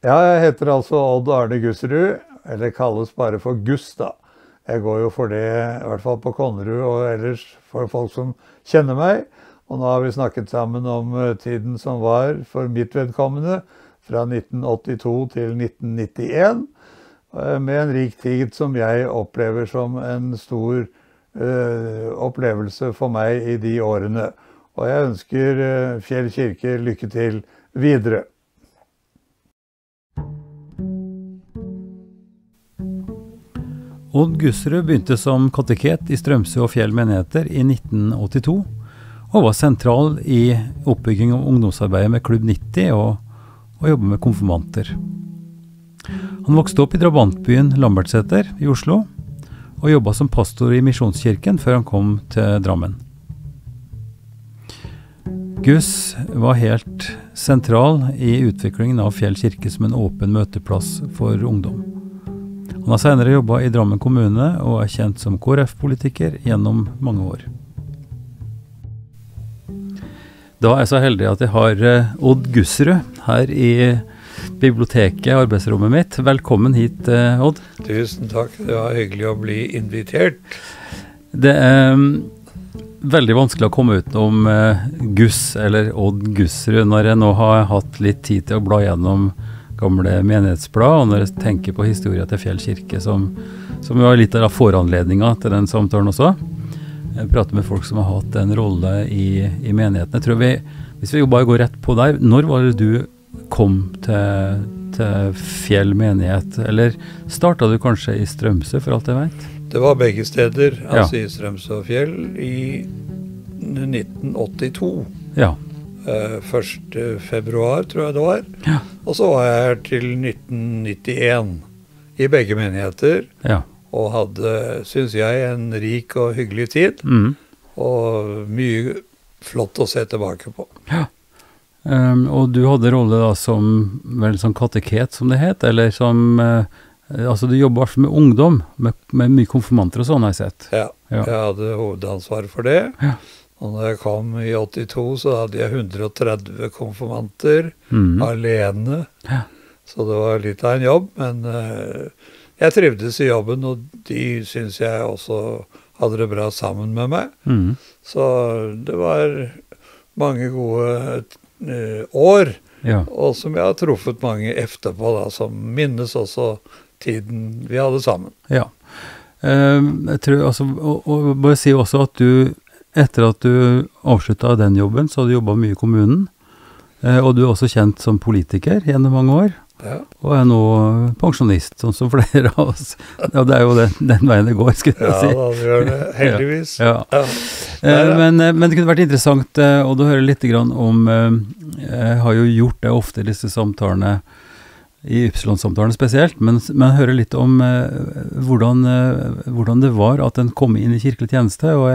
Ja, jeg heter altså Odd Arne Gusserud, eller kalles bare for Gus da. Jeg går jo for det, i hvert fall på Konnerud og ellers for folk som kjenner meg. Og nå har vi snakket sammen om tiden som var for mitt vedkommende, fra 1982 til 1991, med en rik tid som jeg opplever som en stor opplevelse for meg i de årene. Og jeg ønsker Fjell kirke lykke til videre. Odd Gusserud begynte som kateket i Strømsø og Fjell menigheter i 1982, og var sentral i oppbygging av ungdomsarbeidet med Klubb 90 og jobbet med konfirmanter. Han vokste opp i drabantbyen Lambertseter i Oslo, og jobbet som pastor i Misjonskirken før han kom til Drammen. Gus var helt sentral i utviklingen av Fjell kirke som en åpen møteplass for ungdom. Han har senere jobbet i Drammen kommune og er kjent som KrF-politiker gjennom mange år. Da er jeg så heldig at jeg har Odd Gusserud her i biblioteket, arbeidsrommet mitt. Velkommen hit, Odd. Tusen takk, det var hyggelig å bli invitert. Det er veldig vanskelig å komme utenom Gus, eller Odd Gusserud, når jeg nå har hatt litt tid til å bla gjennom gamle menighetsblad, og når jeg tenker på historien til Fjell kirke, som jo er litt av foranledningen til den samtalen også. Jeg prater med folk som har hatt en rolle i menigheten. Jeg tror hvis vi jo bare går rett på der, når var det du kom til Fjell menighet? Eller startet du kanskje i Strømsø, for alt jeg vet? Det var begge steder, altså i Strømsø og Fjell, i 1982. Ja. 1. februar, tror jeg det var. Ja. Og så var jeg her til 1991 i begge menigheter, Ja. og hadde, synes jeg, en rik og hyggelig tid, og mye flott å se tilbake på. Ja. Og du hadde rolle da som kateket, som det het, eller som, altså du jobbet i hvert fall med ungdom, med mye konfirmanter og sånn, har jeg sett. Ja, Ja. jeg hadde hovedansvar for det. Ja. Og når jeg kom i 82, så hadde jeg 130 konfirmanter alene. Ja. Så det var litt av en jobb, men jeg trivdes i jobben, og de synes jeg også hadde det bra sammen med meg. Så det var mange gode år, Ja. og som jeg har truffet mange etterpå, da, som minnes også tiden vi hadde sammen. Ja. Jeg tror altså, og bare si også at du, etter at du avsluttet den jobben, så hadde du jobbet mye i kommunen, og du er også kjent som politiker gjennom mange år, Ja. og er nå pensjonist, sånn som flere av oss. Ja, det er jo den veien det går, skulle jeg Ja, si. da gjør det, heldigvis. Ja. Ja. Men det kunne vært interessant å høre litt grann om, jeg har jo gjort det ofte i disse samtalene, i Ypsilon-samtalen spesielt, men høre litt om hvordan det var at den kom inn i kirkelig tjeneste, og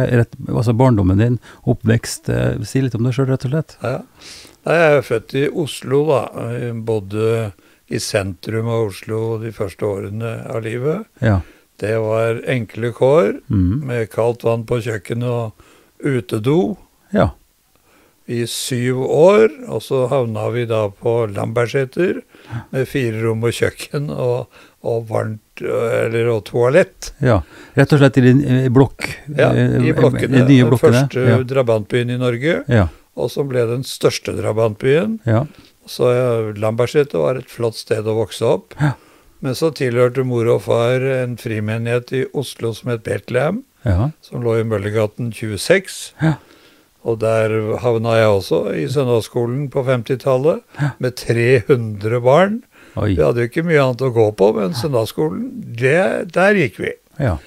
altså barndommen din, oppvekst, si litt om det selv, rett og slett. Ja. Jeg er født i Oslo, da. Jeg bodde i sentrum av Oslo de første årene av livet. Ja. Det var enkle kår, med kaldt vann på kjøkkenet og utedo Ja. i 7 år, og så havna vi da på Lambertseter, med 4 rom og kjøkken og varmt, og toalett. Ja. Rett og slett i blokk. Ja, i blokkene. I nye blokkene. Den første drabantbyen i Norge, Ja. og så ble den største drabantbyen. Ja. Så Lambertseter var et flott sted å vokse opp. Ja. Men så tilhørte mor og far en frimenighet i Oslo som het Bethlehem, Ja. som lå i Møllergaten 26. Ja. Og der havna jeg også i søndagsskolen på 50-tallet, med 300 barn. Oi. Vi hadde jo ikke mye annet å gå på, men søndagsskolen, der gikk vi. Ja.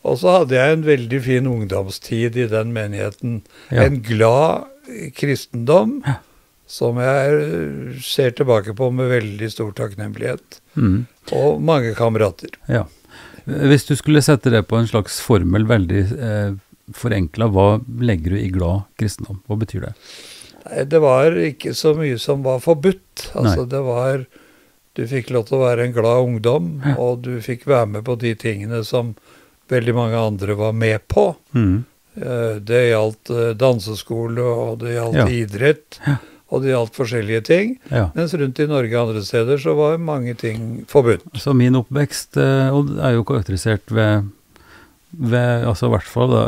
Og så hadde jeg en veldig fin ungdomstid i den menigheten. Ja. En glad kristendom, som jeg ser tilbake på med veldig stor takknemlighet. Og mange kamerater. Ja. Hvis du skulle sette det på en slags formel, veldig forenklet, hva legger du i glad kristendom? Hva betyr det? Nei, det var ikke så mye som var forbudt. Altså, Nei. det var, du fikk lov til å være en glad ungdom, og du fikk være med på de tingene som veldig mange andre var med på. Det gjaldt danseskole, og det gjaldt idrett, og det gjaldt forskjellige ting, mens rundt i Norge og andre steder så var mange ting forbudt. Så min oppvekst er jo karakterisert ved altså i hvert fall da,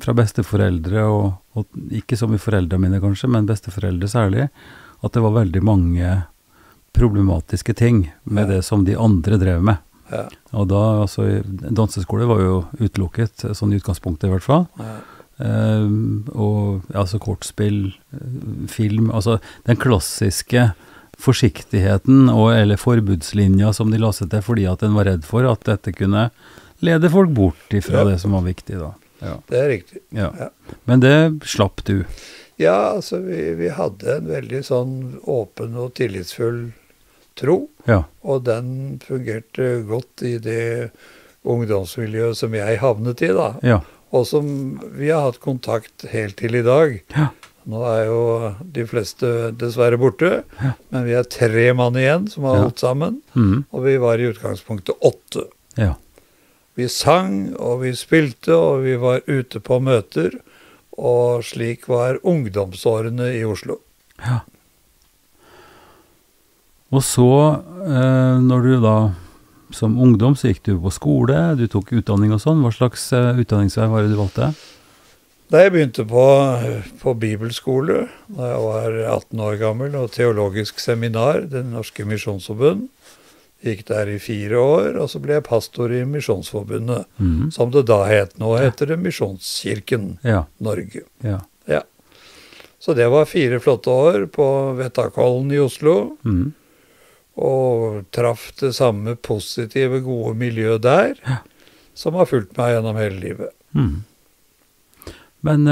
fra besteforeldre, og ikke så mye foreldre mine kanskje, men besteforeldre særlig, at det var veldig mange problematiske ting med det som de andre drev med. Ja. Og da, altså, danseskole var jo utelukket, sånn i utgangspunktet i hvert fall. Ja. Og altså kortspill, film, altså den klassiske forsiktigheten eller forbudslinja som de la seg til fordi at den var redd for at dette kunne lede folk bort ifra det som var viktig da. Ja. Det er riktig. Ja. Men det slapp du? Ja, altså vi hadde en veldig sånn åpen og tillitsfull tro, og den fungerte godt i det ungdomsmiljøet som jeg havnet i da. Ja. Og som vi har hatt kontakt helt til i dag. Ja. Nå er jo de fleste dessverre borte, men vi er 3 mann igjen som har holdt sammen, og vi var i utgangspunktet 8. Ja. Vi sang, og vi spilte, og vi var ute på møter, og slik var ungdomsårene i Oslo. Ja. Og så, når du da som ungdom så gikk du på skole, du tok utdanning og sånn. Hva slags utdanningsvei var det du valgte? Da jeg begynte på bibelskole, da jeg var 18 år gammel, og teologisk seminar, Det Norske Misjonsforbund, gikk der i 4 år, og så ble jeg pastor i Misjonsforbundet, som det da het. Nå heter det Misjonskirken Norge. Ja. Ja. Så det var 4 flotte år på Vettakollen i Oslo, og traff det samme positive, gode miljø der, som har fulgt meg gjennom hele livet. Men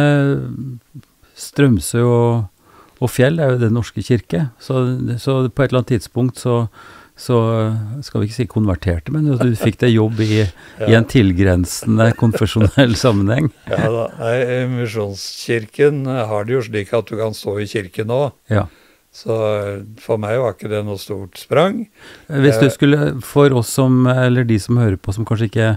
Strømsø og Fjell er jo Den Norske Kirke, så på et eller annet tidspunkt så skal vi ikke si konverterte, men du fikk deg jobb i en tilgrensende konfesjonell sammenheng. Ja da, i Misjonskirken har det jo slik at du kan stå i kirken nå. Ja. Så for meg var ikke det noe stort sprang. Hvis du skulle, for oss som, eller de som hører på, som kanskje ikke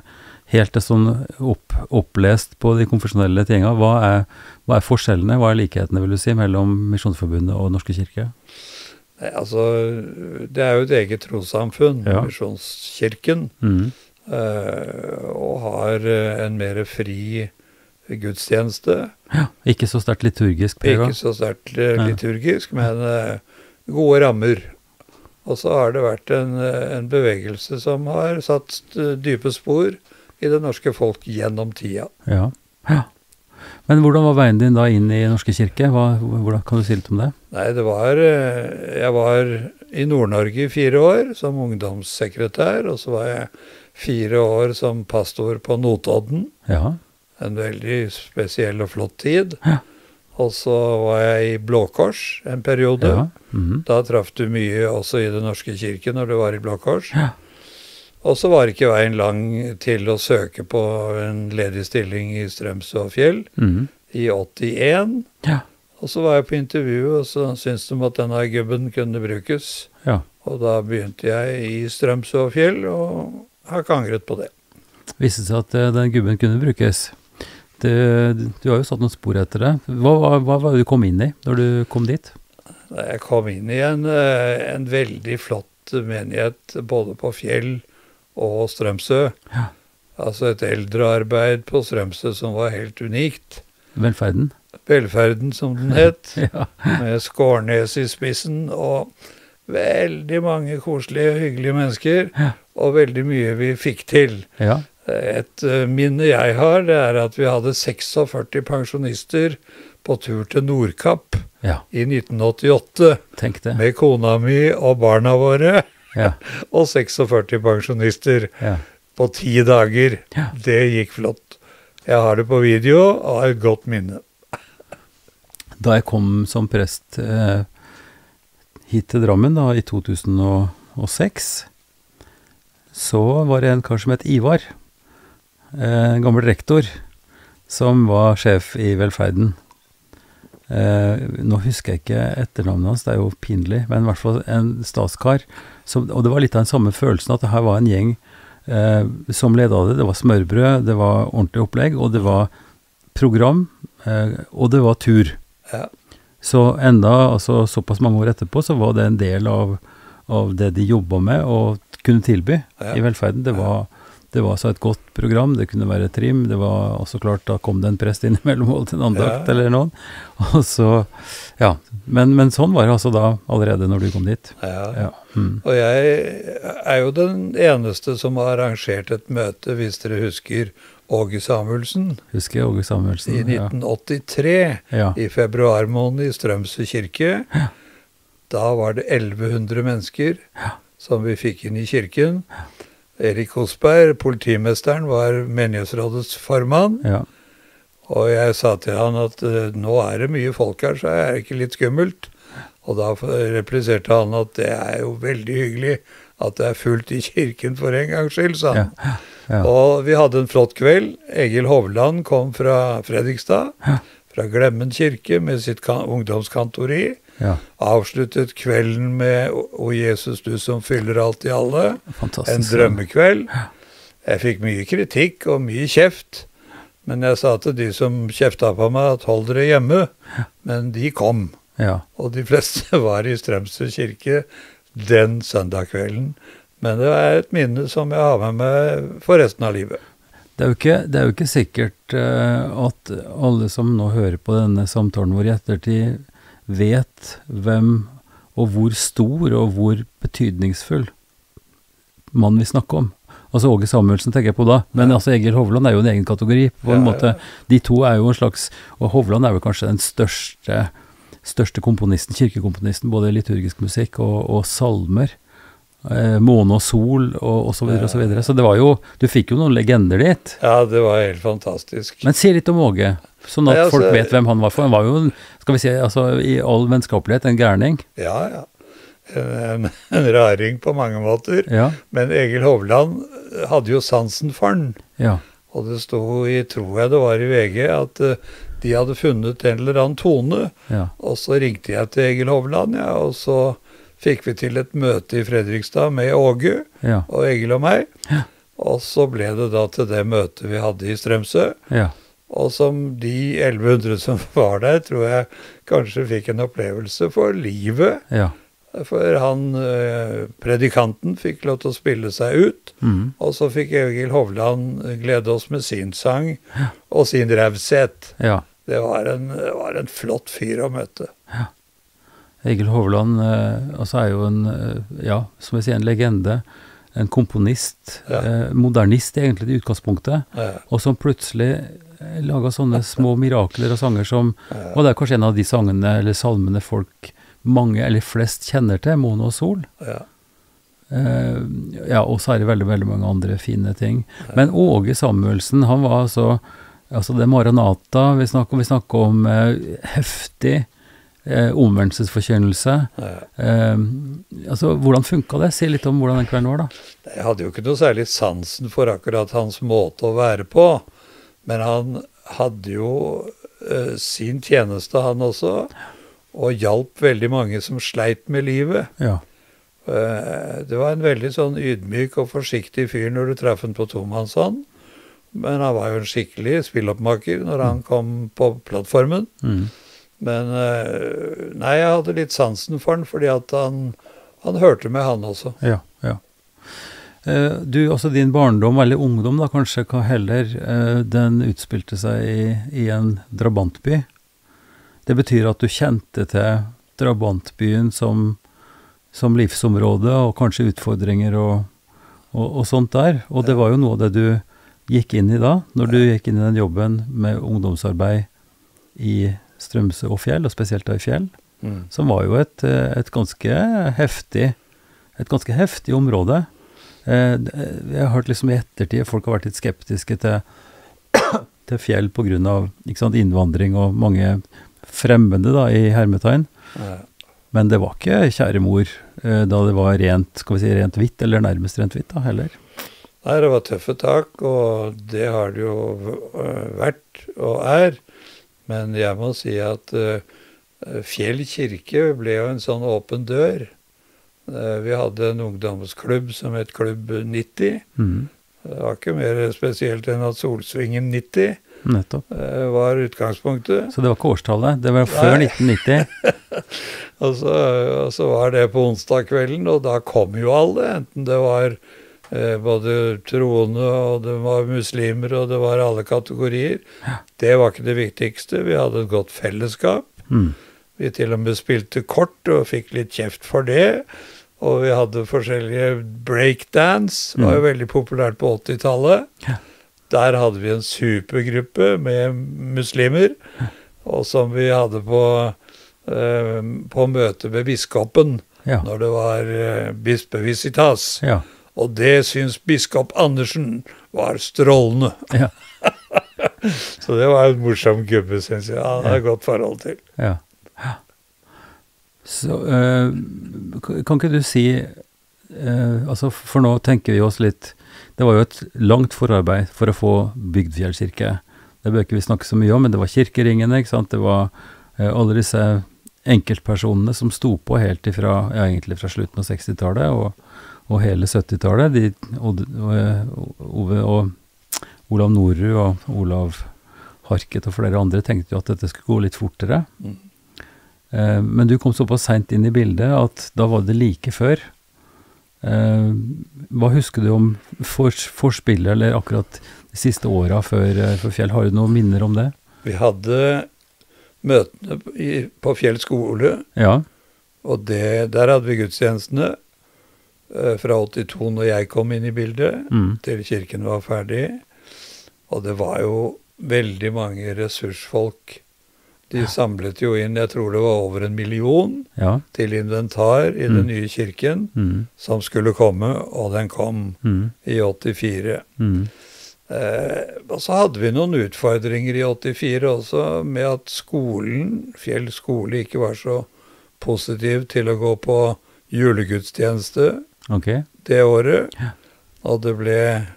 helt er sånn opplest på de konfesjonelle tingene, hva er forskjellene, hva er likhetene, vil du si, mellom Misjonsforbundet og Norske Kirke? Nei, altså, det er jo et eget trossamfunn, Misjonskirken, og har en mer fri gudstjeneste. Ja, ikke så sterkt liturgisk prega. Ikke så sterkt liturgisk, men gode rammer. Og så har det vært en bevegelse som har satt dype spor i det norske folk gjennom tida. Ja. Men hvordan var veien din da inn i Norske Kirke? Hvordan kan du si litt om det? Nei, jeg var i Nord-Norge i 4 år som ungdomssekretær, og så var jeg 4 år som pastor på Notodden. Ja. En veldig spesiell og flott tid. Ja. Og så var jeg i Blå Kors en periode. Ja. Da traff du mye også i Den Norske Kirke når du var i Blå Kors. Ja. Og så var ikke veien lang til å søke på en ledig stilling i Strømsø og Fjell i 81. Ja. Og så var jeg på intervju, og så syntes de at denne gubben kunne brukes. Ja. Og da begynte jeg i Strømsø og Fjell, og har ikke angret på det. Viste seg at den gubben kunne brukes. Du har jo satt noen spor etter det. Hva var det du kom inn i når du kom dit? Jeg kom inn i en veldig flott menighet, både på Fjell og Strømsø. Ja. Altså et eldrearbeid på Strømsø som var helt unikt. Velferden? Velferden, som den het. Med Skårnes i spissen, og veldig mange koselige og hyggelige mennesker, og veldig mye vi fikk til. Ja. Et minne jeg har, det er at vi hadde 46 pensjonister på tur til Nordkapp i 1988. Tenk det. Med kona mi og barna våre, og 46 pensjonister på 10 dager. Ja. Det gikk flott. Jeg har det på video, og har et godt minne. Da jeg kom som prest hit til Drammen da, i 2006, så var det en kar som het Ivar, en gammel rektor, som var sjef i Velferden. Nå husker jeg ikke etternavnet hans, det er jo pinlig, men i hvert fall en statskar. Og det var litt av den samme følelsen at det her var en gjeng som ledet av det. Det var smørbrød, det var ordentlig opplegg, og det var program, og det var tur. Ja. Så enda, altså såpass mange år etterpå, så var det en del av det de jobbet med og kunne tilby i velferden. Det var så et godt program, det kunne være trim, det var også klart, da kom det en prest inn mellom holdt en andakt eller noen. Og så, ja, men sånn var det altså da allerede når du kom dit. Ja. Og jeg er jo den eneste som har arrangert et møte, hvis dere husker Åge Samuelsen. Husker jeg Åge Samuelsen? I 1983, i februar måned i Strømsø kirke. Da var det 1100 mennesker som vi fikk inn i kirken. Erik Hosberg, politimesteren, var menighetsrådets formann. Og jeg sa til han at nå er det mye folk her, så er det ikke litt skummelt. Og da repliserte han at det er jo veldig hyggelig at det er fullt i kirken for en gangs skyld, sa han. Og vi hadde en flott kveld. Egil Hovland kom fra Fredrikstad, fra Glemmen kirke med sitt ungdomskantori. Avsluttet kvelden med «O Jesus, du som fyller alt i alle». Fantastisk. En drømmekveld. Jeg fikk mye kritikk og mye kjeft, men jeg sa til de som kjefta på meg at hold dere hjemme, men de kom. Og de fleste var i Strømsø kirke den søndagskvelden. Men det er et minne som jeg har med meg for resten av livet. Det er jo ikke sikkert at alle som nå hører på denne samtalen vår i ettertid vet hvem og hvor stor og hvor betydningsfull mann vi snakker om. Altså Åge Samuelsen tenker jeg på da, men altså Egil Hovland er jo en egen kategori på en måte. De to er jo en slags, og Hovland er jo kanskje den største komponisten, kirkekomponisten, både liturgisk musikk og salmer. Måne og sol og så videre og så videre. Så det var jo, du fikk jo noen legender dit. Ja, det var helt fantastisk. Men si litt om Åge, sånn at folk vet hvem han var for. Han var jo, skal vi si, altså, i all vennskapelighet, en gærning. Ja. En raring på mange måter. Men Egil Hovland hadde jo sansen for han. Og det stod i, tror jeg det var i VG, at de hadde funnet en eller annen tone. Og så ringte jeg til Egil Hovland, og så fikk vi til et møte i Fredrikstad med Åge og Egil og meg. Og så ble det da til det møtet vi hadde i Strømsø. Og som de 1100 som var der, tror jeg kanskje fikk en opplevelse for livet. For han, predikanten, fikk lov til å spille seg ut. Og så fikk Egil Hovland glede oss med sin sang og sin raushet. Det var en flott fyr å møte. Egil Hovland altså er jo en, som jeg sier, en legende, en komponist, modernist egentlig i utgangspunktet, og som plutselig laget sånne små mirakler og sanger som, og det er kanskje en av de sangene eller salmene folk mange eller flest kjenner til, Måne og sol. Og så er det veldig, veldig mange andre fine ting. Men Åge Samuelsen, han var altså det Maranata, vi snakker om heftig omvendelsesforkynnelse. Altså, hvordan funket det? Si litt om hvordan den kvelden var da. Jeg hadde jo ikke noe særlig sansen for akkurat hans måte å være på, men han hadde jo sin tjeneste han også, og hjalp veldig mange som sleit med livet. Det var en veldig sånn ydmyk og forsiktig fyr når du traff han på tomannshånd, men han var jo en skikkelig spilloppmaker når han kom på plattformen. Men nei, jeg hadde litt sansen for han, fordi at han hørte med han også. Du, også din barndom, eller ungdom da, kanskje hva heller, den utspilte seg i en drabantby. Det betyr at du kjente til drabantbyen som livsområde, og kanskje utfordringer og sånt der. Og det var jo noe av det du gikk inn i da, når du gikk inn i den jobben med ungdomsarbeid i Strømsø og Fjell, og spesielt da i Fjell, som var jo et ganske heftig område. Jeg har hørt liksom i ettertid, folk har vært litt skeptiske til Fjell på grunn av innvandring og mange fremmede da, i hermetegn. Men det var ikke kjære mor da det var rent, skal vi si, rent hvitt, eller nærmest rent hvitt da, heller. Nei, det var tøffe tak, og det har det jo vært og er. Men jeg må si at Fjell kirke ble jo en sånn åpen dør. Vi hadde en ungdomsklubb som het Klubb 90. Det var ikke mer spesielt enn at Solsvingen 90 Nettopp. var utgangspunktet. Så det var ikke årstallet, det var før 1990. Og så var det på onsdag kvelden, og da kom jo alle, enten det var både troende, og det var muslimer, og det var alle kategorier. Ja. Det var ikke det viktigste, vi hadde et godt fellesskap. Vi til og med spilte kort og fikk litt kjeft for det. Og vi hadde forskjellige breakdance, var jo veldig populært på 80-tallet. Ja. Der hadde vi en supergruppe med muslimer, og som vi hadde på møte med biskopen, Ja. når det var bispevisitas. Ja. Og det syns biskop Andersen var strålende. Ja. Så det var en morsom gubbe, synes jeg. Han har godt forhold til. Ja. Så kan ikke du si, altså for nå tenker vi oss litt, det var jo et langt forarbeid for å få bygd Fjellkirke. Det bør ikke vi snakke så mye om, men det var kirkeringene, ikke sant? Det var alle disse enkeltpersonene som sto på helt ifra, ja, egentlig fra slutten av 60-tallet og hele 70-tallet. Ove og Olav Norrud og Olav Harket og flere andre tenkte jo at dette skulle gå litt fortere. Men du kom såpass sent inn i bildet at da var det like før. Hva husker du om forspillet, eller akkurat de siste årene for Fjell? Har du noen minner om det? Vi hadde møtene på Fjell skole, Ja. og der hadde vi gudstjenestene fra 82 når jeg kom inn i bildet, til kirken var ferdig. Og det var jo veldig mange ressursfolk. De samlet jo inn, jeg tror det var over 1 million Ja. til inventar i den nye kirken, som skulle komme, og den kom i 84. Og så hadde vi noen utfordringer i 84 også, med at skolen, Fjell skole, ikke var så positiv til å gå på julegudstjeneste det året. Ja. Og det ble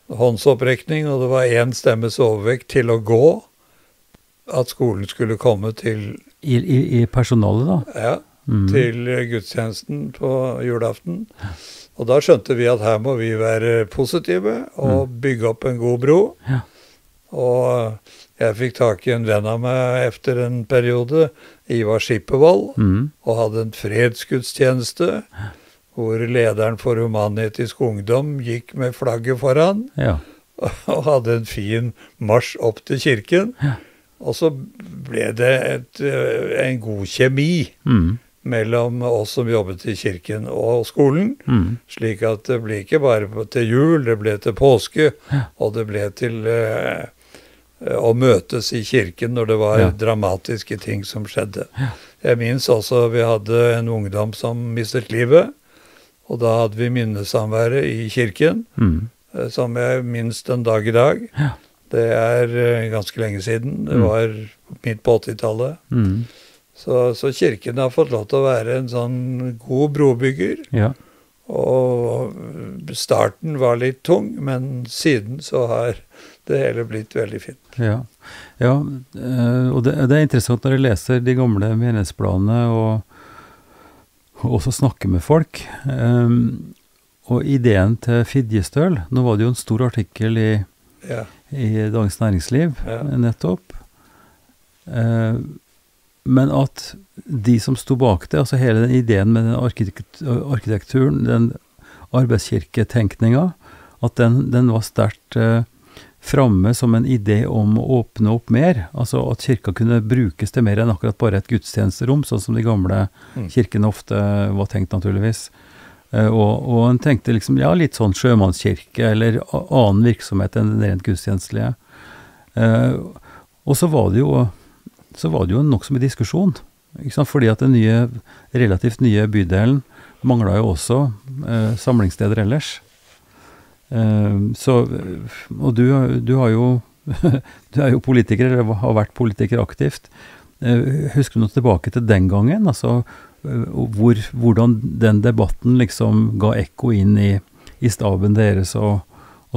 håndsopprekning, og det var 1 stemmes overvekt til å gå, at skolen skulle komme til I personalet da? Ja, til gudstjenesten på julaften. Og da skjønte vi at her må vi være positive og bygge opp en god bro. Ja. Og jeg fikk tak i en venn av meg efter en periode, Ivar Skippervold, og hadde en fredsgudstjeneste, hvor lederen for Human-Etisk Ungdom gikk med flagget foran, Ja. og hadde en fin marsj opp til kirken. Ja. Og så ble det en god kjemi mellom oss som jobbet i kirken og skolen, slik at det ble ikke bare til jul, det ble til påske, og det ble til å møtes i kirken når det var dramatiske ting som skjedde. Jeg minns også vi hadde en ungdom som mistet livet, og da hadde vi minnesamværet i kirken, som jeg minst en dag i dag. Ja. Det er ganske lenge siden. Det var midt på 80-tallet. Så kirken har fått lov til å være en sånn god brobygger. Ja. Og starten var litt tung, men siden så har det hele blitt veldig fint. Ja, og det er interessant når jeg leser de gamle menighetsplanene og også snakker med folk. Og ideen til Fidjestøl, nå var det jo en stor artikkel i Dagens Næringsliv, nettopp. Men at de som sto bak det, altså hele den ideen med den arkitekturen, den arbeidskirketenkninga, at den var sterkt framme som en idé om å åpne opp mer, altså at kirka kunne brukes til mer enn akkurat bare et gudstjenesterom, sånn som de gamle kirkene ofte var tenkt naturligvis. Og en tenkte liksom, ja, litt sånn sjømannskirke, eller annen virksomhet enn den rent gudstjenestelige. Og så var det jo nok som en diskusjon, ikke sant? Fordi at den relativt nye bydelen manglet jo også samlingssteder ellers. Og du har jo du er jo politiker, eller har vært politiker aktivt. Husker du noe tilbake til den gangen? Altså, hvordan den debatten liksom ga ekko inn i staben deres og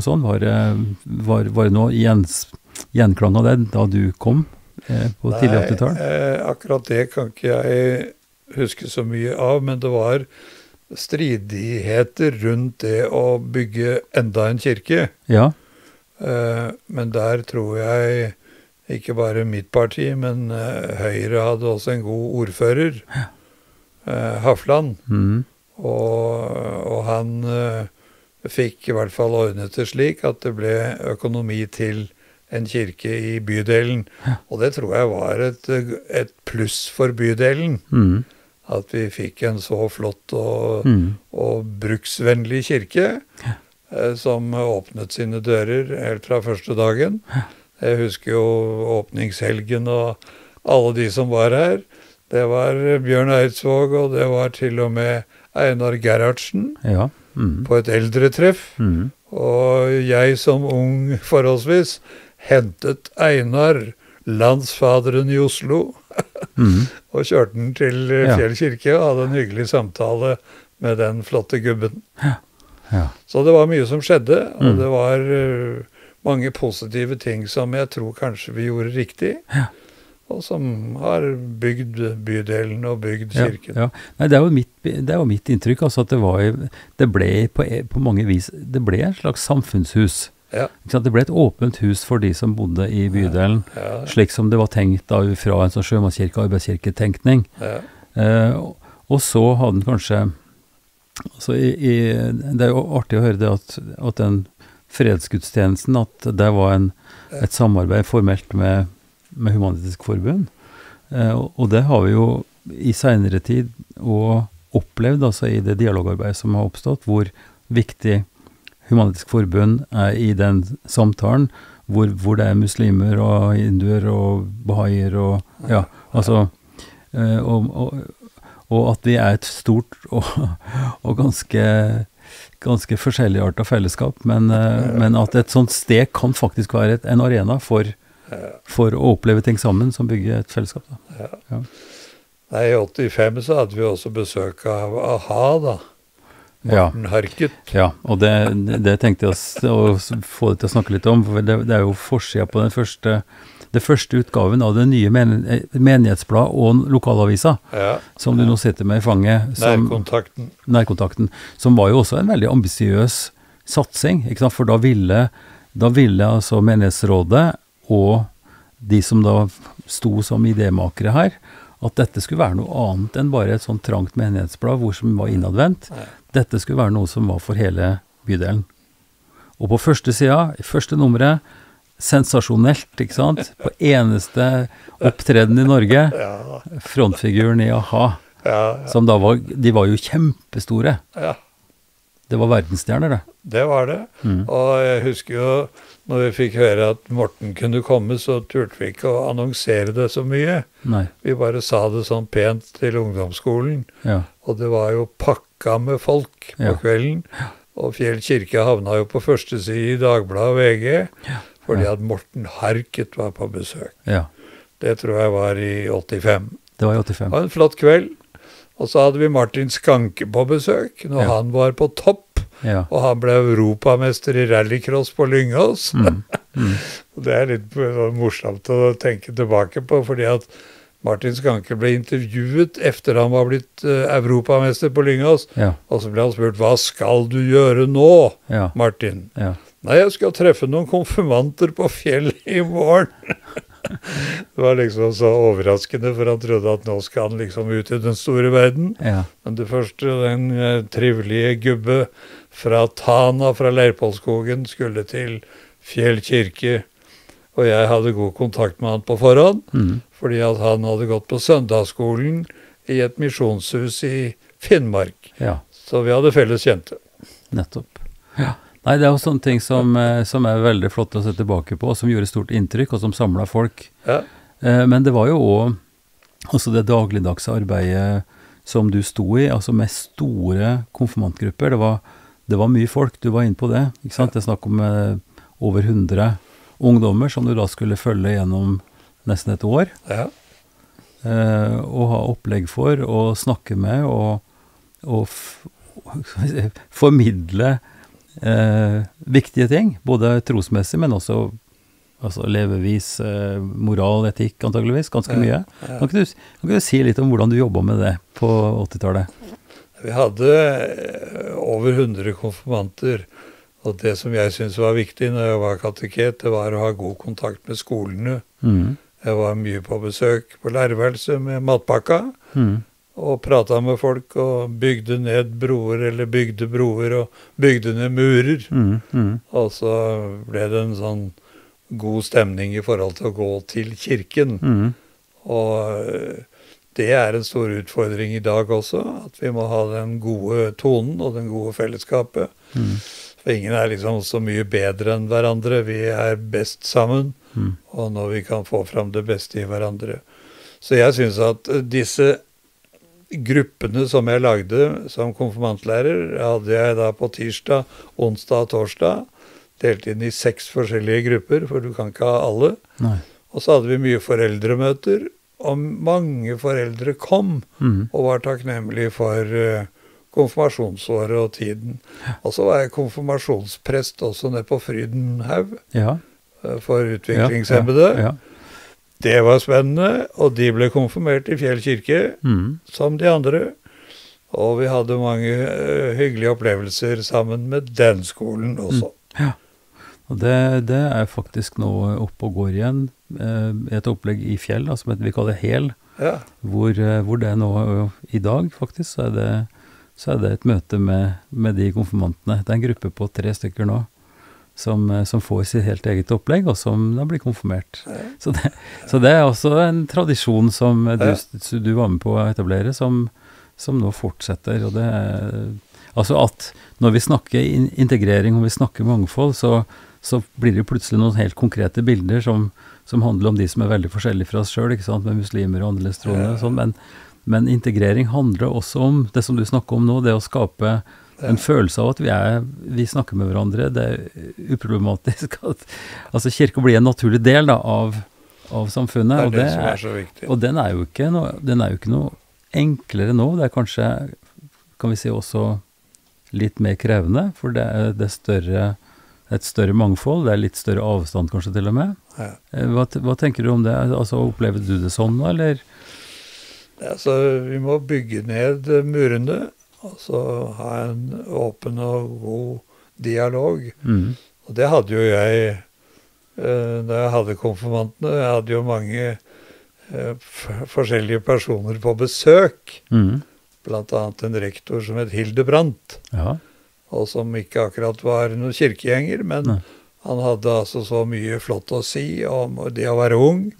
sånn? Var det noe gjenklang av det da du kom på tidlig 80-tall? Akkurat det kan ikke jeg huske så mye av, men det var stridigheter rundt det å bygge enda en kirke. Ja. Men der tror jeg ikke bare mitt parti, men Høyre hadde også en god ordfører, Hafland. Og han fikk i hvert fall ordnet det slik at det ble økonomi til en kirke i bydelen. Og det tror jeg var et pluss for bydelen. At vi fikk en så flott og bruksvennlig kirke som åpnet sine dører helt fra første dagen. Jeg husker jo åpningshelgen og alle de som var her. Det var Bjørn Eidsvåg, og det var til og med Einar Gerhardsen på et eldretreff. Og jeg som ung forholdsvis hentet Einar, landsfaderen i Oslo, og kjørte den til Fjell kirke og hadde en hyggelig samtale med den flotte gubben. Så det var mye som skjedde, og det var mange positive ting som jeg tror kanskje vi gjorde riktig, og som har bygd bydelen og bygd kirken. Nei, det er jo mitt inntrykk, altså at det ble på mange vis, det ble en slags samfunnshus. Det ble et åpent hus for de som bodde i bydelen, slik som det var tenkt da fra en sånn sjømannskirke-arbeidskirketenkning. Og så hadde den kanskje, altså det er jo artig å høre det at den fredsgudstjenesten, at det var et samarbeid formelt med Human-Etisk Forbund. Og det har vi jo i senere tid opplevd, altså i det dialogarbeidet som har oppstått, hvor viktig Human-Etisk Forbund er i den samtalen, hvor det er muslimer og hinduer og bahaier og og at vi er et stort og ganske forskjelligartet fellesskap, men at et sånt sted kan faktisk være en arena for å oppleve ting sammen som bygger et fellesskap. Nei, i 85 så hadde vi også besøk av AHA da. Morten Harket. Ja, og det tenkte jeg å få deg til å snakke litt om, for det er jo forsida på det første utgaven av det nye menighetsblad og lokalavisa, som du nå sitter med i fanget. Nærkontakten. Som var jo også en veldig ambisiøs satsing, ikke sant? For da ville altså menighetsrådet og de som da sto som idémakere her, at dette skulle være noe annet enn bare et sånt trangt menighetsblad hvor som var innadvendt. Dette skulle være noe som var for hele bydelen. Og på første sida, i første nummeret, sensasjonelt, ikke sant? På eneste opptreden i Norge, frontfiguren i AHA, som da de var jo kjempestore. Det var verdensstjerner, det. Det var det. Og jeg husker jo, når vi fikk høre at Morten kunne komme, så turte vi ikke å annonsere det så mye. Nei. Vi bare sa det sånn pent til ungdomsskolen. Og det var jo pakka med folk på kvelden. Og Fjell kirke havna jo på første side i Dagbladet og VG, fordi at Morten Harket var på besøk. Det tror jeg var i 85. Det var i 85. Det var en flott kveld. Og så hadde vi Martin Skanke på besøk, når han var på topp. Og han ble europamester i rallycross på Lyngås. Det er litt morsomt å tenke tilbake på, fordi at Martin Skanke ble intervjuet efter han var blitt europamester på Lyngås, og så ble han spurt, hva skal du gjøre nå, Martin? Nei, jeg skal treffe noen konfirmanter på Fjell i morgen. Det var liksom så overraskende, for han trodde at nå skal han liksom ut i den store verden. Men det første, den trivelige gubbe fra Tana, fra Leirpolskogen, skulle til Fjell kirke, og jeg hadde god kontakt med han på forhånd, fordi at han hadde gått på søndagsskolen i et misjonshus i Finnmark. Så vi hadde felles kjente. Nettopp. Nei, det er jo sånne ting som er veldig flott å se tilbake på, og som gjorde stort inntrykk, og som samlet folk. Men det var jo også det dagligdagse arbeidet som du sto i, altså med store konfirmantgrupper. Det var mye folk, du var inne på det, ikke sant? Det er snakk om over 100 ungdommer som du da skulle følge gjennom nesten et år. Og ha opplegg for, og snakke med, og formidle viktige ting, både trosmessig, men også levevis, moral, etikk antageligvis, ganske mye. Kan ikke du si litt om hvordan du jobbet med det på 80-tallet? Vi hadde over 100 konfirmanter, Og det som jeg syntes var viktig når jeg var kateket, det var å ha god kontakt med skolene. Jeg var mye på besøk på lærerværelset med matpakka, og pratet med folk, og bygde ned broer, eller bygde broer, og bygde ned murer. Og så ble det en sånn god stemning i forhold til å gå til kirken. Og det er en stor utfordring i dag også, at vi må ha den gode tonen og den gode fellesskapet. For ingen er liksom så mye bedre enn hverandre. Vi er best sammen, og når vi kan få fram det beste i hverandre. Så jeg synes at disse gruppene som jeg lagde som konfirmantlærer, hadde jeg da på tirsdag, onsdag og torsdag, delt inn i 6 forskjellige grupper, for du kan ikke ha alle. Nei. Og så hadde vi mye foreldremøter, og mange foreldre kom og var takknemlige for konfirmasjonsåret og tiden. Og så var jeg konfirmasjonsprest også nede på Frydenhaug for utviklingshemmede. Det var spennende, og de ble konfirmert i Fjell kirke, som de andre. Og vi hadde mange hyggelige opplevelser sammen med den skolen også. Ja, og det er faktisk nå opp og går igjen. Et opplegg i Fjell, som vi kaller Hel, hvor det er nå i dag faktisk, så er det et møte med de konfirmantene. Det er en gruppe på 3 stykker nå, som får sitt helt eget opplegg, og som da blir konfirmert. Så det er også en tradisjon som du var med på å etablere, som nå fortsetter. Og det er, altså at når vi snakker integrering, og vi snakker mangfold, så blir det plutselig noen helt konkrete bilder som handler om de som er veldig forskjellige fra oss selv, ikke sant, med muslimer og annerledestroende og sånn, men integrering handler også om det som du snakker om nå, det å skape en følelse av at vi snakker med hverandre. Det er uproblematisk at altså kirke blir en naturlig del da, av samfunnet. Det er det som er så viktig. Og den er jo ikke noe enklere nå. Det er kanskje, kan vi si, også litt mer krevende, for det er et større mangfold, det er litt større avstand kanskje til og med. Hva tenker du om det? Altså, opplever du det sånn nå, eller? Altså, vi må bygge ned murene, altså ha en åpen og god dialog. Og det hadde jo jeg, da jeg hadde konfirmantene. Jeg hadde jo mange forskjellige personer på besøk. Blant annet en rektor som het Hildebrandt. Og som ikke akkurat var noen kirkegjenger, men han hadde altså så mye flott å si om det å være ung,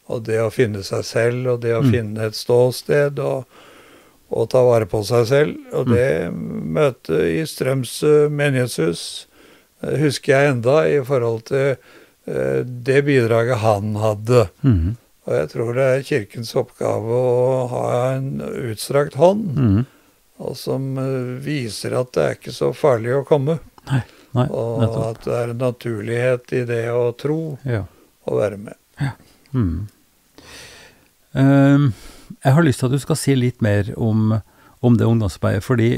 og det å finne seg selv, og det å finne et ståsted, og ta vare på seg selv. Og det møtet i Strøms menighetshus husker jeg enda i forhold til det bidraget han hadde. Og jeg tror det er kirkens oppgave å ha en utstrakt hånd, og som viser at det er ikke så farlig å komme. Nei, og at det er en naturlighet i det å tro og være med. Jeg har lyst til at du skal si litt mer om det ungdomsarbeidet, fordi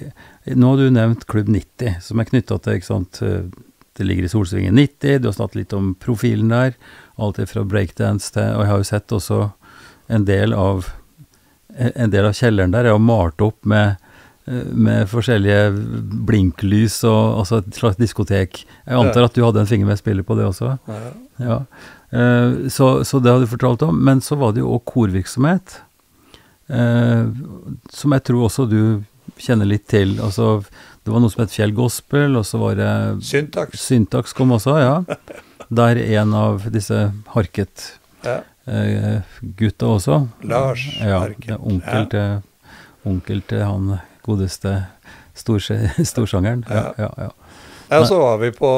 nå har du nevnt Klubb 90, som er knyttet til, ikke sant, det ligger i Solsvingen 90, du har snakket litt om profilen der, alt fra breakdance til, og jeg har jo sett også en del av kjelleren der, jeg har malt opp med forskjellige blinklys og altså et slags diskotek. Jeg antar at du hadde en finger med spillet på det også. Så det har du fortalt om, men så var det jo også korvirksomhet, som jeg tror også du kjenner litt til. Altså, det var noe som het Fjell Gospel, og så var det Syntax kom også, Der en av disse Harket gutta også. Lars Harket. Onkel til han godeste storsangeren. Så var vi på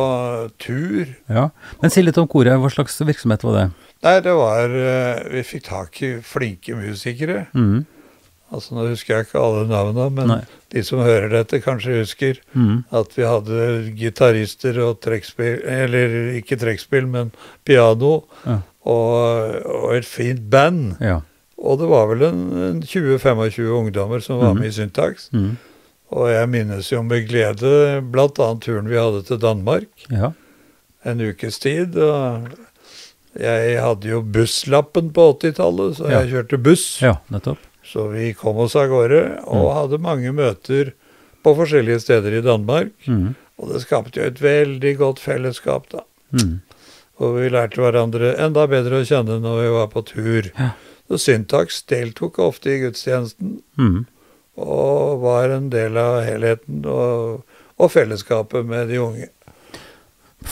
tur. Men si litt om koret, hva slags virksomhet var det? Nei, det var, vi fikk tak i flinke musikere. Altså, nå husker jeg ikke alle navnene, men de som hører dette kanskje husker at vi hadde gitarister og trekkspill, eller ikke trekkspill, men piano, og et fint band. Og det var vel en 20-25 ungdommer som var med i Syntax. Og jeg minnes jo med glede blant annet turen vi hadde til Danmark. En ukes tid. Og jeg hadde jo busslappen på 80-tallet, så jeg kjørte buss. Nettopp. Så vi kom oss av gårde og hadde mange møter på forskjellige steder i Danmark. Og det skapte jo et veldig godt fellesskap da. Og vi lærte hverandre enda bedre å kjenne når vi var på tur. Ja. Så Syntax deltok ofte i gudstjenesten, og var en del av helheten og fellesskapet med de unge.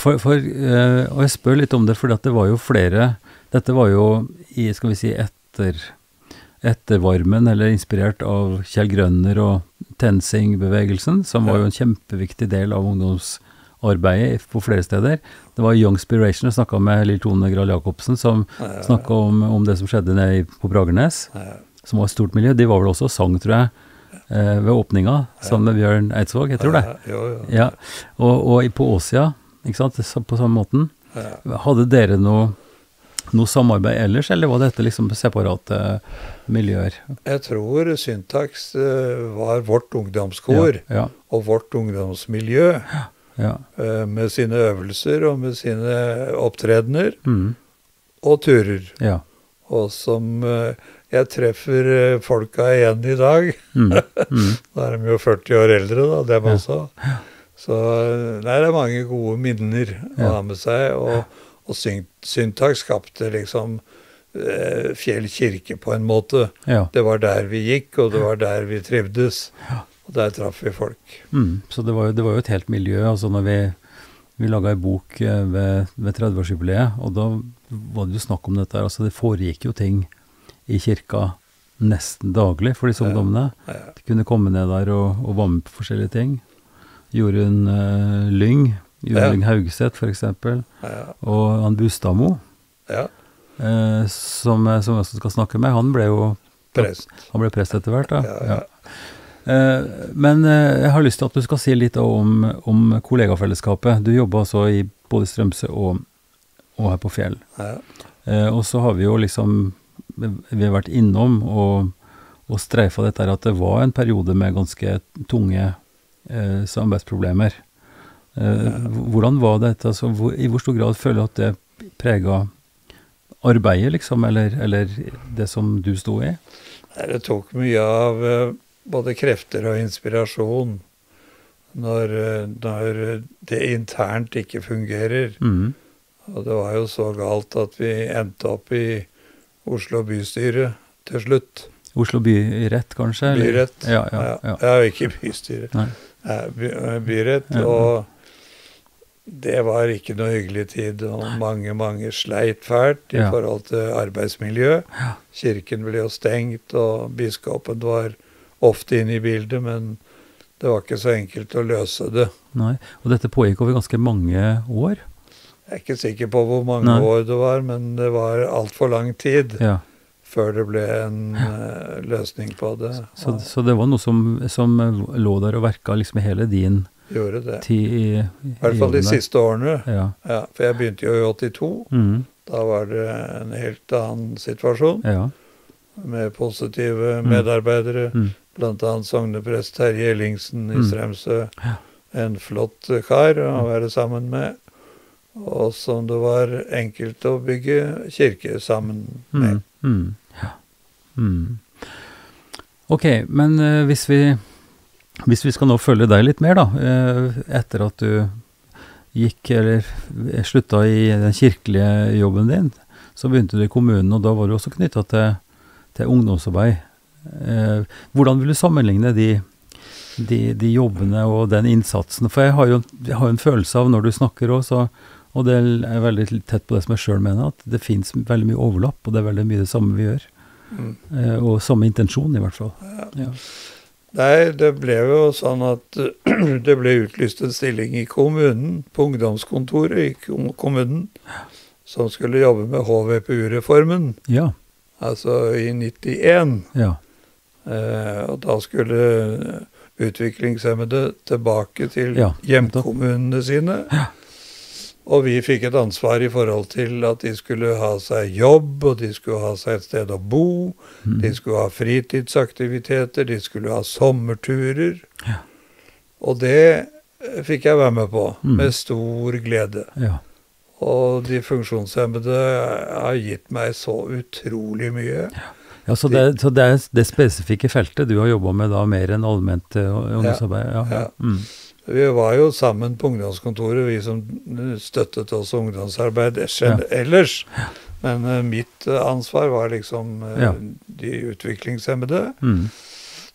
Og jeg spør litt om det, fordi at det var jo flere, dette var jo i, skal vi si, ettervarmen, eller inspirert av Kjell Grønner og TenSing-bevegelsen, som var jo en kjempeviktig del av ungdomsarbeidet på flere steder. Det var Young Inspiration, jeg snakket med Lill Tone Grahl Jacobsen, som snakket om det som skjedde nede på Bragernes, som var et stort miljø. De var vel også sang, tror jeg, ved åpninga, sammen med Bjørn Eidsvåg, jeg tror det. Ja. Og på Åsia, ikke sant, på samme måten. Hadde dere noe samarbeid ellers, eller var dette liksom separate miljøer? Jeg tror Syntax var vårt ungdomskor, og vårt ungdomsmiljø, med sine øvelser og med sine opptredener og turer. Og som jeg treffer folka igjen i dag. Da de jo 40 år eldre da, dem også. Så det mange gode minner å ha med seg, og Syntax skapte liksom Fjell kirke på en måte. Det var der vi gikk, og det var der vi trivdes. Og der traff vi folk. Så det var jo et helt miljø. Altså når vi laget en bok ved 30-årsjubileet, og da var det jo snakk om dette. Altså det foregikk jo ting i kirka nesten daglig for disse ungdommene. De kunne komme ned der og være med på forskjellige ting. Jorunn Lyng Haugseth for eksempel, og han Bustadmo, som jeg også skal snakke med, han ble jo prest. Han ble prest etter hvert da. Men jeg har lyst til at du skal si litt om kollegafellesskapet. Du jobber altså i både Strømsø og her på Fjell. Og så har vi jo liksom, vi har vært innom og streifa dette her, at det var en periode med ganske tunge samarbeidsproblemer. Hvordan var dette? Altså, i hvor stor grad føler du at det preget arbeidet, liksom, eller det som du stod i? Det tok mye av både krefter og inspirasjon når det internt ikke fungerer. Og det var jo så galt at vi endte opp i Oslo bystyre til slutt. Oslo byrett, kanskje? Byrett, ja, ikke bystyre. Nei. Byrett, og det var ikke noe hyggelig tid, og mange sleit fælt i forhold til arbeidsmiljø. Kirken ble jo stengt, og biskopen var ofte inne i bildet, men det var ikke så enkelt å løse det. Nei, og dette pågikk over ganske mange år? Jeg er ikke sikker på hvor mange år det var, men det var alt for lang tid før det ble en løsning på det. Så det var noe som lå der og verket liksom hele din tid i hvert fall de siste årene. For jeg begynte jo i 82. Da var det en helt annen situasjon. Med positive medarbeidere. Blant annet sogneprest Terje Ellingsen i Strømsø. En flott kar å være sammen med. Og som det var enkelt å bygge kirke sammen med. Ok, men hvis vi skal nå følge deg litt mer da, etter at du gikk eller sluttet i den kirkelige jobben din, så begynte du i kommunen, og da var du også knyttet til ungdomsarbeid. Hvordan vil du sammenligne de jobbene og den innsatsen? For jeg har jo en følelse av når du snakker også, og det er veldig tett på det som jeg selv mener, at det finnes veldig mye overlapp, og det er veldig mye det samme vi gjør. Og samme intensjon i hvert fall. Nei, det ble jo sånn at det ble utlyst en stilling i kommunen, på ungdomskontoret i kommunen, som skulle jobbe med HVPU-reformen. Altså i 91. Og da skulle utviklingshemmede tilbake til hjemkommunene sine. Og vi fikk et ansvar i forhold til at de skulle ha seg jobb, og de skulle ha seg et sted å bo, de skulle ha fritidsaktiviteter, de skulle ha sommerturer. Og det fikk jeg være med på, med stor glede. Og de funksjonshemmede har gitt meg så utrolig mye. Så det er det spesifikke feltet du har jobbet med da, mer enn allment ungdomsarbeid? Vi var jo sammen på ungdomskontoret, vi som støttet oss ungdomsarbeid ellers. Men mitt ansvar var liksom de utviklingshemmede,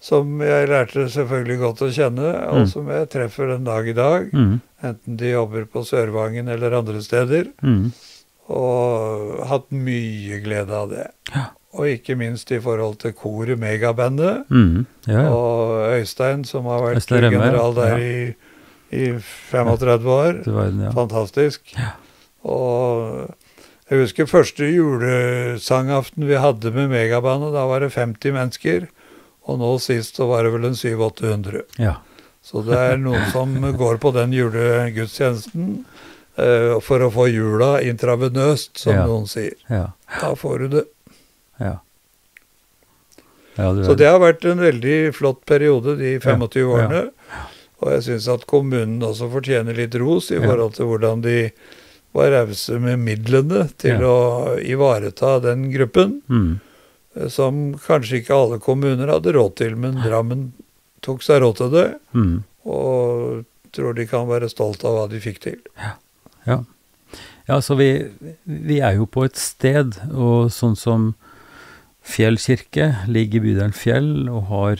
som jeg lærte selvfølgelig godt å kjenne, og som jeg treffer den dag i dag, enten de jobber på Sørvangen eller andre steder, og hatt mye glede av det. Og ikke minst i forhold til koret Megabandet, og Øystein, som har vært general der i 35 år. Fantastisk. Og jeg husker første julesangaften vi hadde med Megabandet, da var det 50 mennesker, og nå sist så var det vel en 700-800. Så det er noen som går på den julegudstjenesten for å få jula intravenøst, som noen sier. Da får du det. Så det har vært en veldig flott periode, de 25 årene. Og jeg synes at kommunen også fortjener litt ros i forhold til hvordan de var rause med midlene til å ivareta den gruppen, som kanskje ikke alle kommuner hadde råd til, men Drammen tok seg råd til det, og tror de kan være stolt av hva de fikk til. Ja, så vi er jo på et sted, og sånn som Fjell kirke ligger i bydelen Fjell og har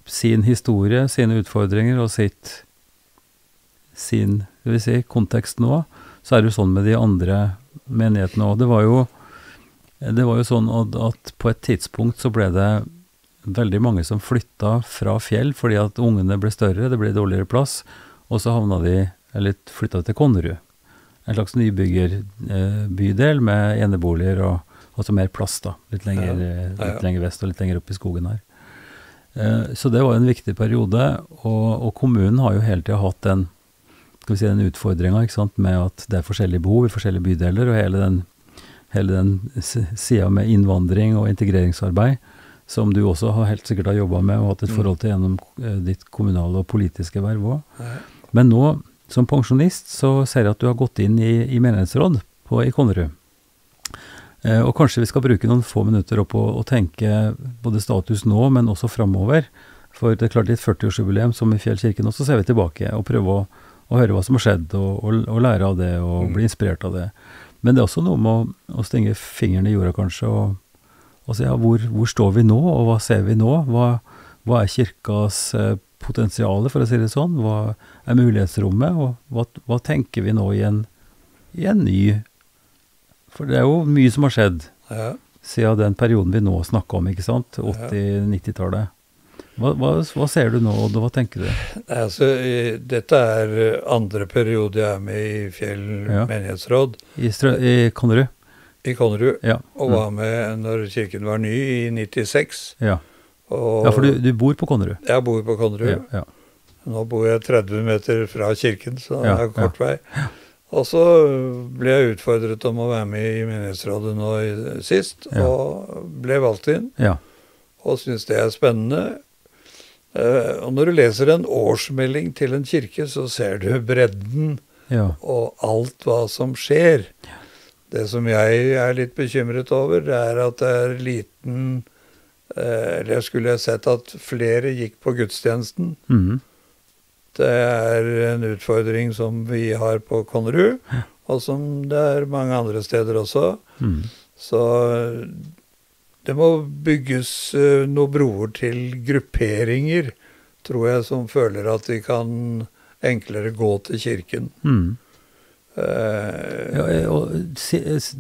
sin historie, sine utfordringer og sin kontekst nå, så er det jo sånn med de andre menighetene også. Det var jo sånn at på et tidspunkt så ble det veldig mange som flyttet fra Fjell fordi at ungene ble større, det ble dårligere plass, og så flyttet til Konnerud. En slags nybyggerbydel med eneboliger og altså mer plass da, litt lenger vest og litt lenger opp i skogen her. Så det var en viktig periode, og kommunen har jo hele tiden hatt den utfordringen, ikke sant, med at det er forskjellige behov i forskjellige bydeler, og hele den siden med innvandring og integreringsarbeid, som du også helt sikkert har jobbet med og hatt et forhold til gjennom ditt kommunale og politiske verv også. Men nå, som pensjonist, så ser jeg at du har gått inn i menighetsråd i Konnerud. Og kanskje vi skal bruke noen få minutter opp og tenke både status nå, men også fremover. For det er klart det er et 40-årsjubileum som i Fjellkirken, og så ser vi tilbake og prøver å høre hva som har skjedd, og lære av det, og bli inspirert av det. Men det er også noe med å stenge fingeren i jorda kanskje, og se hvor står vi nå, og hva ser vi nå? Hva er kirkas potensiale, for å si det sånn? Hva er mulighetsrommet, og hva tenker vi nå i en ny. For det er jo mye som har skjedd siden den perioden vi nå snakker om, ikke sant? 80-90-tallet. Hva ser du nå, og hva tenker du? Altså, dette er andre periode jeg er med i Fjell menighetsråd. I Konnerud? I Konnerud, og var med når kirken var ny i 96. Ja, for du bor på Konnerud? Jeg bor på Konnerud. Nå bor jeg 30 meter fra kirken, så det er kort vei. Og så ble jeg utfordret om å være med i menighetsrådet nå sist, og ble valgt inn, og synes det er spennende. Og når du leser en årsmelding til en kirke, så ser du bredden og alt hva som skjer. Det som jeg er litt bekymret over, det er at det er liten, eller jeg skulle sett at flere gikk på gudstjenesten. Det er en utfordring som vi har på Konnerud, og som det er mange andre steder også. Så det må bygges noen broer til grupperinger, tror jeg, som føler at de kan enklere gå til kirken.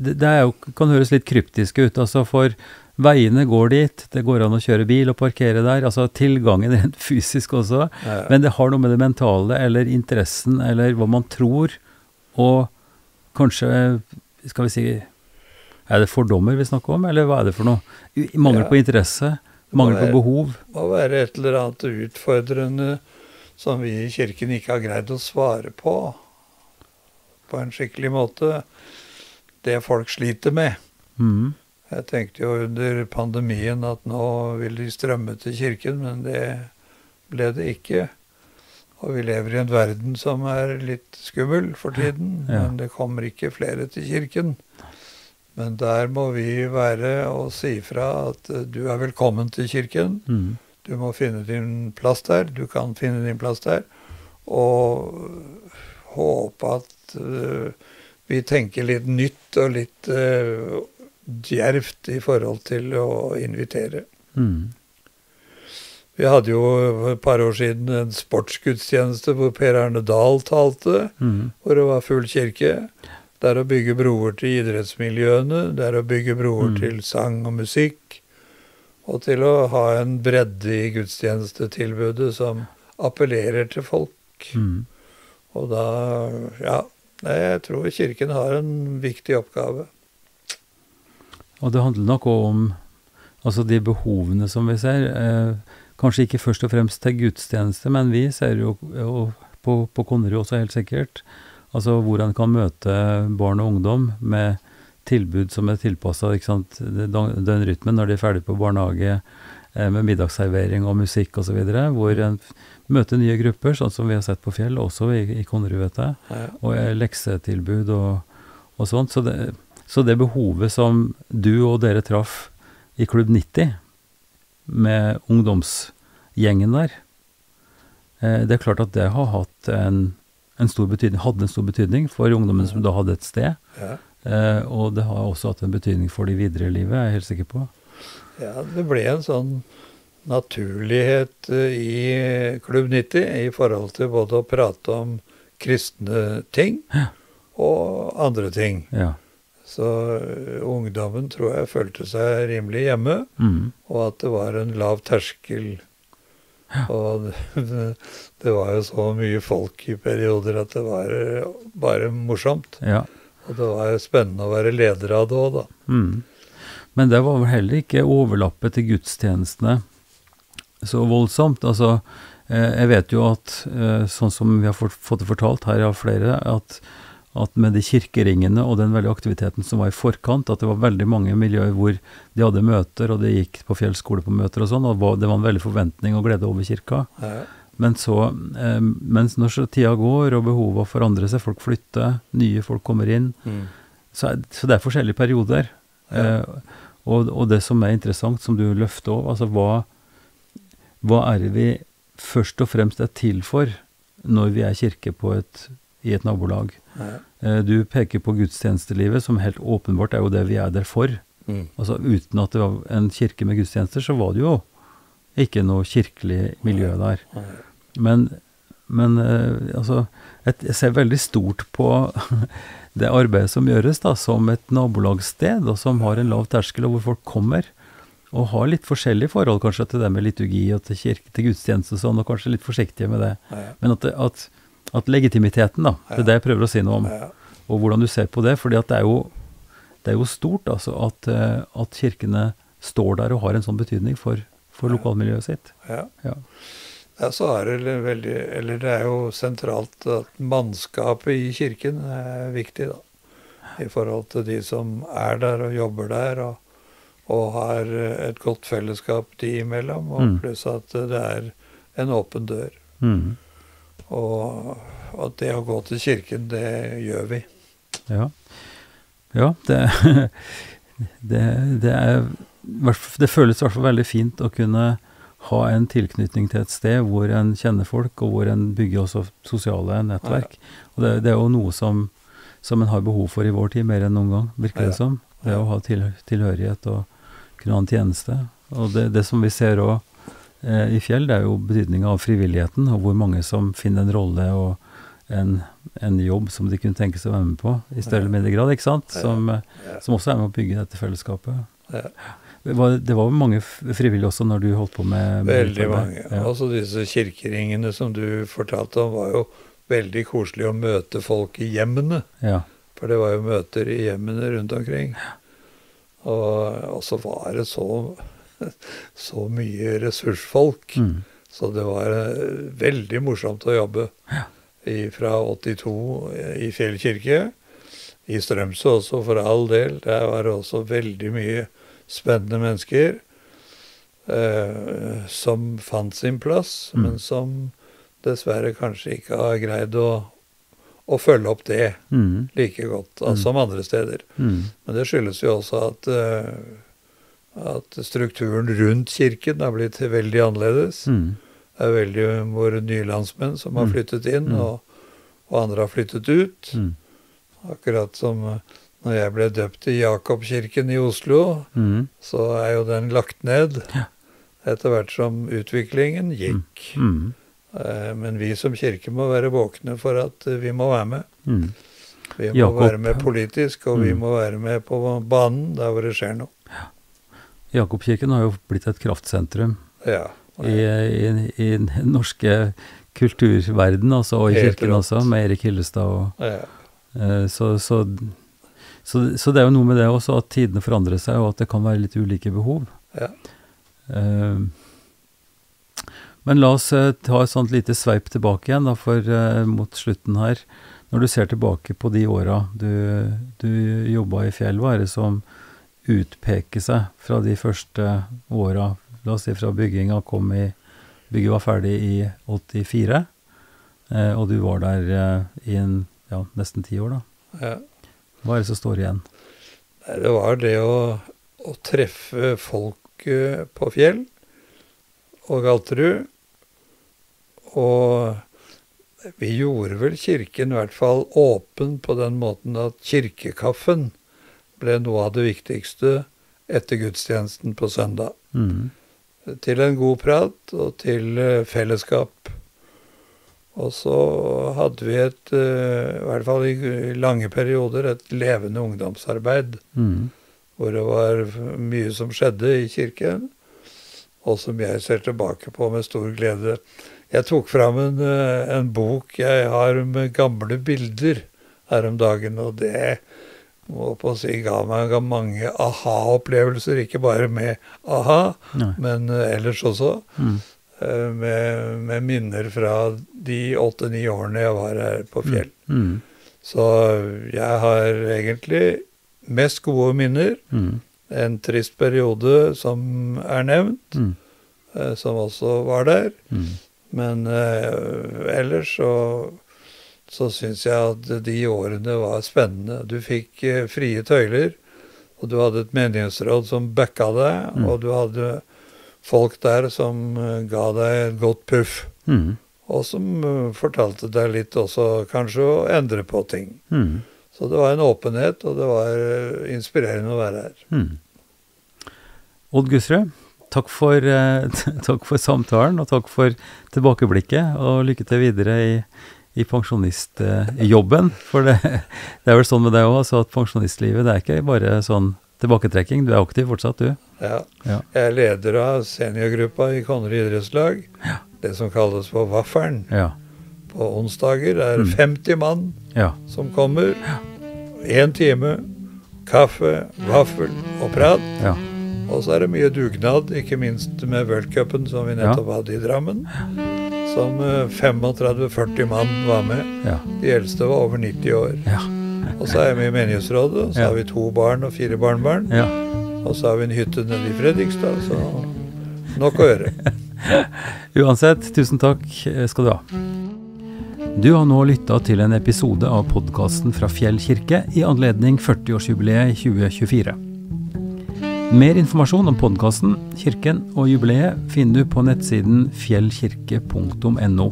Det kan høres litt kryptisk ut, altså for veiene går dit, det går an å kjøre bil og parkere der, altså tilgangen rent fysisk også, men det har noe med det mentale, eller interessen, eller hva man tror, og kanskje, skal vi si, er det fordommer vi snakker om, eller hva er det for noe? Mangel på interesse, mangel på behov? Det må være et eller annet utfordrende som vi i kirken ikke har greid å svare på en skikkelig måte, det folk sliter med. Jeg tenkte jo under pandemien at nå vil de strømme til kirken, men det ble det ikke. Og vi lever i en verden som er litt skummel for tiden, men det kommer ikke flere til kirken. Men der må vi være og si fra at du er velkommen til kirken. Du må finne din plass der, du kan finne din plass der. og håpe at vi tenker litt nytt og litt djervt i forhold til å invitere. Vi hadde jo for et par år siden en sportsgudstjeneste hvor Per Arne Dahl talte, hvor det var full kirke. Det er å bygge broer til idrettsmiljøene, det er å bygge broer til sang og musikk, og til å ha en bredde i gudstjenestetilbudet som appellerer til folk. Og da, ja, jeg tror kirken har en viktig oppgave. Og det handler nok om altså de behovene som vi ser, kanskje ikke først og fremst til gudstjeneste, men vi ser jo på Konnerud også helt sikkert, altså hvor en kan møte barn og ungdom med tilbud som er tilpasset, ikke sant, den rytmen når de er ferdig på barnehage, med middagsservering og musikk og så videre, hvor en møter nye grupper, sånn som vi har sett på Fjell, også i Konnerud, vet jeg, og leksetilbud og sånt. Så det behovet som du og dere traff i Klubb 90, med ungdomsgjengen der, det er klart at det har hatt en stor betydning for ungdommen som da hadde et sted, og det har også hatt en betydning for de videre i livet, er jeg helt sikker på. Ja, det ble en sånn naturlighet i Klubb 90 i forhold til både å prate om kristne ting og andre ting. Ja. Så ungdommen tror jeg følte seg rimelig hjemme, og at det var en lav terskel. Og det var jo så mye folk i perioder at det var bare morsomt. Ja. Og det var jo spennende å være leder av det også, da. Men det var vel heller ikke overlappet til gudstjenestene så voldsomt. Altså, jeg vet jo at, sånn som vi har fått det fortalt her av flere, at med de kirkeringene og den veldige aktiviteten som var i forkant, at det var veldig mange miljøer hvor de hadde møter, og de gikk på Fjell skole på møter og sånn, og det var en veldig forventning og glede over kirka. Ja. Men så, mens når tida går, og behovet forandrer seg, folk flytter, nye folk kommer inn, så det er forskjellige perioder. Ja. Og det som er interessant, som du løfter over, altså hva er det vi først og fremst er til for når vi er kirke i et nabolag? Ja. Du peker på gudstjenestelivet, som helt åpenbart er jo det vi er der for. Altså uten at det var en kirke med gudstjenester, så var det jo ikke noe kirkelig miljø der. Men altså, jeg ser veldig stort på det arbeidet som gjøres da, som et nabolagssted, og som har en lav terskel, og hvor folk kommer, og har litt forskjellige forhold, kanskje til det med liturgi, og til kirke, til gudstjeneste og sånn, og kanskje litt forsiktige med det. Men at legitimiteten da, det er det jeg prøver å si noe om, og hvordan du ser på det, fordi at det er jo stort altså, at kirkene står der og har en sånn betydning for lokalmiljøet sitt. Ja, så er det er jo sentralt at mannskapet i kirken er viktig da, i forhold til de som er der og jobber der, og har et godt fellesskap de imellom, og pluss at det er en åpen dør. Og at det å gå til kirken, det gjør vi. Ja, det føles i hvert fall veldig fint å kunne ha en tilknytning til et sted hvor en kjenner folk, og hvor en bygger også sosiale nettverk. Og det er jo noe som en har behov for i vår tid, mer enn noen gang, virker det som. Det å ha tilhørighet og kunne ha en tjeneste. Og det som vi ser også i Fjell, det er jo betydningen av frivilligheten, og hvor mange som finner en rolle og en jobb som de kunne tenke seg å være med på, i større eller mindre grad, ikke sant? Som også er med å bygge dette fellesskapet. Ja. Det var mange frivillige også når du holdt på med veldig mange. Ja. Også disse kirkeringene som du fortalte om var jo veldig koselig å møte folk i hjemmene. Ja. For det var jo møter i hjemmene rundt omkring. Og så var det så mye ressursfolk. Så det var veldig morsomt å jobbe fra 82 i Fjell kirke. I Strømsø også, for all del. Der var det også veldig mye spennende mennesker som fant sin plass, men som dessverre kanskje ikke har greid å følge opp det like godt som andre steder. Men det skyldes jo også at strukturen rundt kirken har blitt veldig annerledes. Det veldig våre nye landsmenn som har flyttet inn, og andre har flyttet ut. Akkurat som når jeg ble døpt i Jakobkirken i Oslo, så jo den lagt ned etter hvert som utviklingen gikk. Men vi som kirke må være våkne for at vi må være med. Vi må være med politisk, og vi må være med på banen der hvor det skjer noe. Jakobkirken har jo blitt et kraftsentrum i den norske kulturverden, altså, og i kirken også, med Erik Hillestad. Så det jo noe med det også, at tidene forandrer seg, og at det kan være litt ulike behov. Men la oss ta et sånt lite sveip tilbake igjen, da, for mot slutten her. Når du ser tilbake på de åra du jobbet i Fjell, hva det som utpeker seg fra de første åra? La oss si fra bygget var ferdig i 84, og du var der i nesten 10 år da. Hva det som står igjen? Det var det å treffe folk på Fjell og Galterud, og vi gjorde vel kirken i hvert fall åpen på den måten at kirkekaffen ble noe av det viktigste etter gudstjenesten på søndag. Til en god prat og til fellesskap. Og så hadde vi i hvert fall i lange perioder, et levende ungdomsarbeid, hvor det var mye som skjedde i kirken, og som jeg ser tilbake på med stor glede. Jeg tok fram en bok jeg har med gamle bilder her om dagen, og det må på å si ga meg mange aha-opplevelser, ikke bare med aha, men ellers også, med minner fra de 8-9 årene jeg var her på Fjell. Så jeg har egentlig mest gode minner, en trist periode som nevnt, som også var der, men ellers så synes jeg at de årene var spennende. Du fikk frie tøyler, og du hadde et menighetsråd som backa deg, og du hadde folk der som ga deg et godt puff, og som fortalte deg litt også kanskje å endre på ting. Så det var en åpenhet, og det var inspirerende å være her. Odd Gussrud, takk for samtalen, og takk for tilbakeblikket, og lykke til videre i pensjonistjobben, for det vel sånn med deg også, at pensjonistlivet, det ikke bare sånn tilbaketrekking, du aktiv fortsatt, du. Ja. Jeg leder av seniorgruppa i Konnerud idrettslag, det som kalles på Vafferen. På onsdager 50 mann som kommer, 1 time, kaffe, vaffel og prat, og så det mye dugnad, ikke minst med World Cupen som vi nettopp hadde i Drammen, som 35-40 mann var med. De eldste var over 90 år. Og så jeg med i menighetsrådet, så har vi 2 barn og 4 barnbarn, og så har vi en hytte nede i Fredrikstad, så nok å gjøre. Uansett, tusen takk skal du ha. Du har nå lyttet til en episode av podcasten fra Fjell kirke i anledning 40-årsjubileet 2024. Mer informasjon om podcasten, kirken og jubileet finner du på nettsiden fjellkirke.no.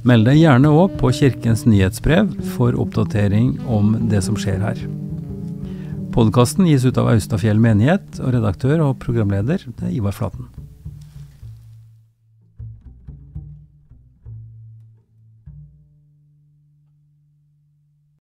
Meld deg gjerne også på kirkens nyhetsbrev for oppdatering om det som skjer her. Podcasten gis ut av Austafjell menighet, og redaktør og programleder Ivar Flaten.